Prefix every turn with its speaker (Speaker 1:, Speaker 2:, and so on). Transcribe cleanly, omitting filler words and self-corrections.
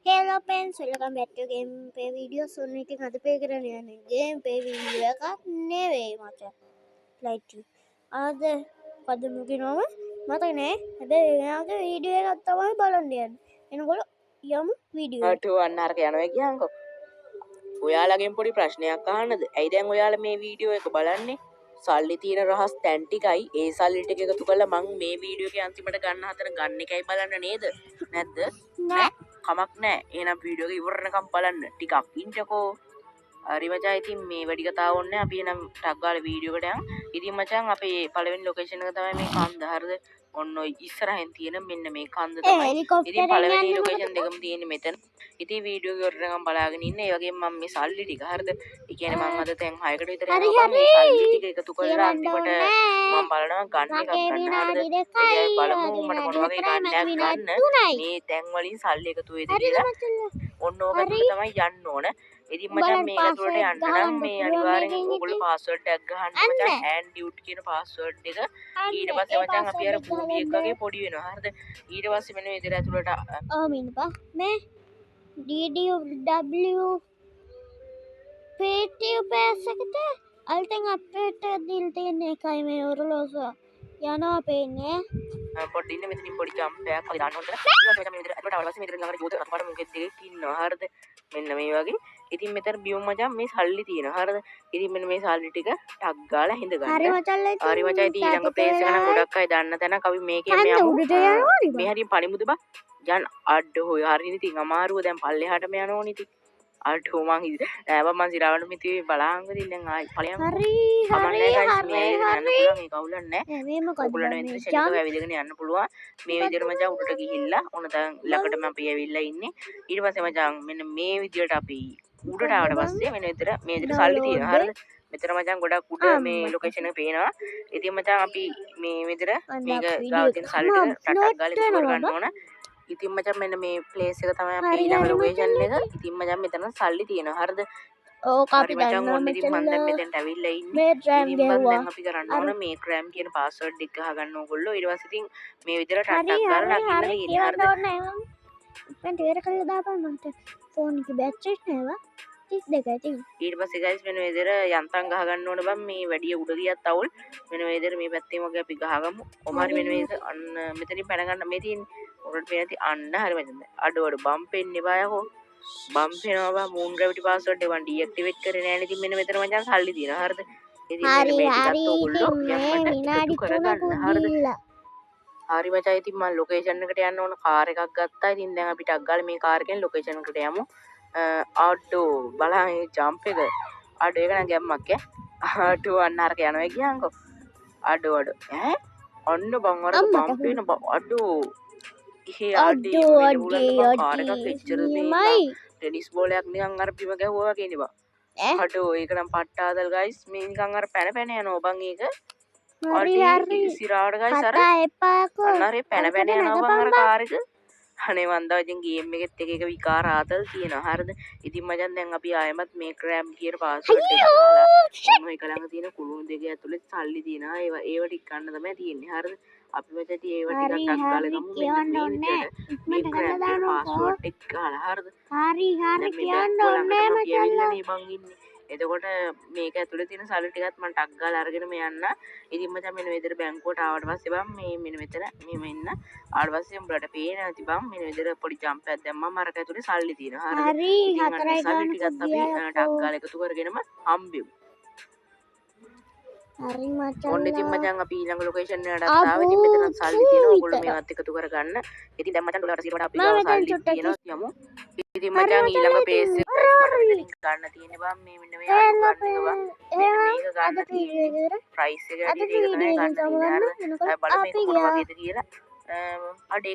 Speaker 1: Hello friends, welcome back to gameplay videos. So ඉතින් අද පේ කරන්න යන්නේ gameplay video එකක් නෙවෙයි මචං. Like අද පදමුගේ නම මතක නෑ. හැබැයි එයාගේ වීඩියෝ එකක් තමයි බලන්න යන්නේ. එනකොට යමු වීඩියෝ එකට.
Speaker 2: අන්න අරක යනවා කියන්කෝ. ඔයාලගෙන් පොඩි ප්‍රශ්නයක් අහන්නද? ඇයි දැන් ඔයාලා මේ වීඩියෝ එක බලන්නේ? සල්ලි තියෙන රහස් තැන් ටිකයි ඒ සල්ලි ටික එකතු කරලා මං මේ වීඩියෝ එකේ අන්තිමට ගන්න හදන ගන්න එකයි බලන්න නේද? නැද්ද?
Speaker 1: නෑ.
Speaker 2: කමක් නෑ. එහෙනම් වීඩියෝ එක ඉවර වෙනකම් බලන්න. ටිකක් ඉන්නකෝ. හරි මචං ඉතින් මේ වැඩි කතාව ඕනේ අපි එනම් ටක් ගාලා වීඩියෝ එකට යමු. ඉතින් මචං අපේ පළවෙනි ලොකේෂන් එක තමයි මේ කන්ද හරිද? ඔන්න ඔය ඉස්සරහින් තියෙන මෙන්න මේ කන්ද තමයි. ඉතින් පළවෙනි ලොකේෂන් දෙකම තියෙන්නේ මෙතන. ඉතින් වීඩියෝ එක ඉවරනකම් බලාගෙන ඉන්න. ඒ වගේම මම මේ සල්ලි ටික හරිද? ඒ කියන්නේ මම අද තැන් 6කට විතර යනවා මේ සල්ලි ටික එකතු කරලා අන්තිමට මම බලනවා ගන්න එකක් ගන්න හරිද? ඒ බලමු මට මොන වගේ ගන්නයක් ගන්න මේ තැන් වලින් සල්ලි එකතු වෙයිද කියලා. ඔන්න ඕකට තමයි යන්න ඕන. ඉතින් මචං මේක ඇතුළට යන්න නම් මේ අනිවාර්යෙන් ඔයගොල්ලෝ පාස්වර්ඩ් එකක් ගහන්න මචං hand ut කියන පාස්වර්ඩ් එක. ඊට පස්සේ මචං අපි අර භූමියක් වගේ පොඩි වෙනවා. හරිද? ඊට පස්සේ මෙන්න මේ විදිහට ඇතුළට
Speaker 1: මිනිපා මේ DDW පේටිව් පෑස් එකට අලුතෙන් අප්ඩේට් එකක් දීලා තියෙන එකයි මේ ඔරලෝසුව. යනවා පේන්නේ.
Speaker 2: පොඩ්ඩ ඉන්න මෙතනින් පොඩි ජම්ප් එකක් වගේ දාන්න ඕනද? ඊට පස්සේ මෙතන ඇතුළට ආවට පස්සේ මෙතන ළඟට ජෝත රත්පාට මුගෙත් දෙකක් ඉන්නවා. හරිද? මෙන්න මේ වගේ. ඉතින් මෙතන බියුම් මචං මේ සල්ලි තියෙනවා. හරිද? ඉතින් මෙන්න මේ සල්ලි ටික ටක් ගාලා හිඳ ගන්න.
Speaker 1: හරි මචං
Speaker 2: හරි මචං ඉතින් ඊළඟ ප්ලේස් එක නම් ගොඩක් අය දන්න තැනක්. අපි මේකේ මේ යමු. මේ හරියෙන් පණිමුද බා? යන් අඩ හොය හරිනේ ඉතින් අමාරුව දැන් පල්ලෙහාටම යනෝනේ ඉතින්. අඩ මං නෑ බා මං සිරාවට මිති බලාංග ඉතින් දැන් ආයි ඵලයන්.
Speaker 1: හරි
Speaker 2: මේ කවුලක් නෑ. ඔයගොල්ලන්ට මෙතන ෂෙඩ් එක ඇවිදගෙන යන්න පුළුවන්. මේ විදිහට මචං උඩට ගිහිල්ලා ඕන දැන් ළඟටම අපි ඇවිල්ලා ඉන්නේ. ඊට පස්සේ මචං මෙන්න මේ විදිහට අපි උඩට ආවට පස්සේ මෙන්න විතර මේ විදිහට සල්ලි තියෙනවා. හරිද? මෙතන මචං ගොඩක් උඩ මේ ලොකේෂන් එක පේනවා. ඉතින් මචං අපි මේ විදිහට මේක ගාව තියෙන සල්ලි ටික ටටක් ගාලා ඉස්සර ගන්න ඕන. ඉතින් මචං මෙන්න මේ ප්ලේස් එක තමයි අපි ඊළඟ ලොකේෂන් එක. ඉතින් මචං මෙතන සල්ලි තියෙනවා. හරිද?
Speaker 1: ඕක අපි දන්නවා
Speaker 2: මෙතන මම දැන් මෙතෙන්ට ඇවිල්ලා ඉන්නේ.
Speaker 1: මේ ඩ්‍රෑම් ගෙවුවා.
Speaker 2: දැන් අපි කරන්න ඕන මේ ක්‍රෑම් කියන පාස්වර්ඩ් එක ගහගන්න ඕගොල්ලෝ. ඊට පස්සේ ඉතින් මේ විදිහට ටටක් ගාලා ලගින්න ඉන්නේ. හරිද?
Speaker 1: මම ටේර කරලා දාපන් මන්ට ෆෝන් එකේ බැටරිස් නෑවා 32යි තියෙන්නේ.
Speaker 2: ඊට පස්සේ ගයිස් මෙන්න මේ විදිහට යන්තම් ගහගන්න ඕන බම් මේ වැඩි උඩ ගියත් අවුල්. මෙන්න මේ විදිහට මේ පැත්තෙන් වගේ අපි ගහගමු. කොහොම හරි මෙන්න මේ අන්න මෙතනින් පැන ගන්න මේ තියෙන්නේ. ඔකට පේනති අන්න හරි මෙතනද. අඩ බම්ප් එන්නේ බා යකෝ. බම්ප් එනවා බා මූන් ග්‍රැවිටි පාස්වර්ඩ් එක මම ඩීඇක්ටිවේට් කරේ නෑනේ. ඉතින් මෙන්න මෙතන මචං සල්ලි තියෙනවා. හරිද? ඉතින් මෙන්න මේ ටිකත් ඔයගොල්ලෝ
Speaker 1: විනාඩි 3ක් ගිහිල්ලා.
Speaker 2: හරි මචං ඉතින් මම ලොකේෂන් එකට යන්න ඕන කාර් එකක් ගත්තා. ඉතින් දැන් අපි ටක් ගාලා මේ කාර් එකෙන් ලොකේෂන් එකට යමු. ආටෝ බලන්න මේ ජම්ප් එක. ආටෝ එක නම් ගැම්මක් ඈ. ආටෝ අන්න අරක යනවා කියන්කෝ. ආටෝ ඈ ඔන්න බං අර බම්ප් වෙන ආටෝ. ඉහේ ආටෝ කාර් එකක් එච්චර මේ ටෙනිස් බෝලයක් නිකන් අර බිම ගැහුවා වගේ නේ බං. ආටෝ ඒක නම් පට්ටාදල් ගයිස් මේ නිකන් අර පැන පැන යනවා බං ඒක. හරි සිරාවට ගයිස් අර අන්න අර පැන පැන යනවා බං අර කාර් එක. අනේ වන්දා ඉතින් ගේම් එකෙත් එක විකාර ආතල් තියෙනවා. හරිද? ඉතින් මචං දැන් අපි ආයෙමත් මේ ක්‍රෑම් කියන පාස්වර්ඩ් එක දාලා මොන එක ළඟ තියෙන කුළුණු දෙක ඇතුලේ සල්ලි තියෙනවා. ඒව ටික ගන්න තමයි තියෙන්නේ. හරිද? අපි මෙතන ඉතින් ඒව ටිකක් අක් ගාලා ගමු. මෙන්න මේ විදිහට ක්‍රෑම් කියන පාස්වර්ඩ් එක ගාලා. හරිද?
Speaker 1: හරි කියන්න ඕනේ
Speaker 2: මචං. එතකොට මේක ඇතුලේ තියෙන සල්ලි ටිකත් මම ටක් ගාලා අරගෙන මේ යන්න. ඉතින් මචං මෙන්න මෙතන බැංකුවට ආවට පස්සේ බම් මේ මෙන්න මෙතන මෙහෙම එන්න. ආවට පස්සේ උඹලට පේන නැති බම් මෙන්න මෙතන පොඩි ජම්ප් එකක් දැම්මම අරක ඇතුලේ සල්ලි තියෙනවා.
Speaker 1: හරි හතරයි
Speaker 2: සල්ලි ටිකත් අපි ටක් ගාලා එකතු කරගෙනම හම්බෙමු.
Speaker 1: හරි මචං.
Speaker 2: ඔන්න ඉතින් මචං අපි ඊළඟ ලොකේෂන් එකට ආවා. ඉතින් මෙතන සල්ලි තියෙනවා. ඔයගොල්ලෝ මේවත් එකතු කරගන්න. ඉතින් දැන් මචං ඩොලර් 100කට අපි ගාව සල්ලි තියෙනවා යමු. ඉතින් මචං ඊළඟ පේස් එක ගන්න තියෙන්නේ බම් මේ මෙන්න මේ අඩු ගන්න එක බම් මේක ගන්න තියෙන්නේ ප්‍රයිස් එක ඇදී ඒක තමයි ගන්න තියෙන්නේ. බලමු මේක මොන වගේද කියලා. අඩ ඒක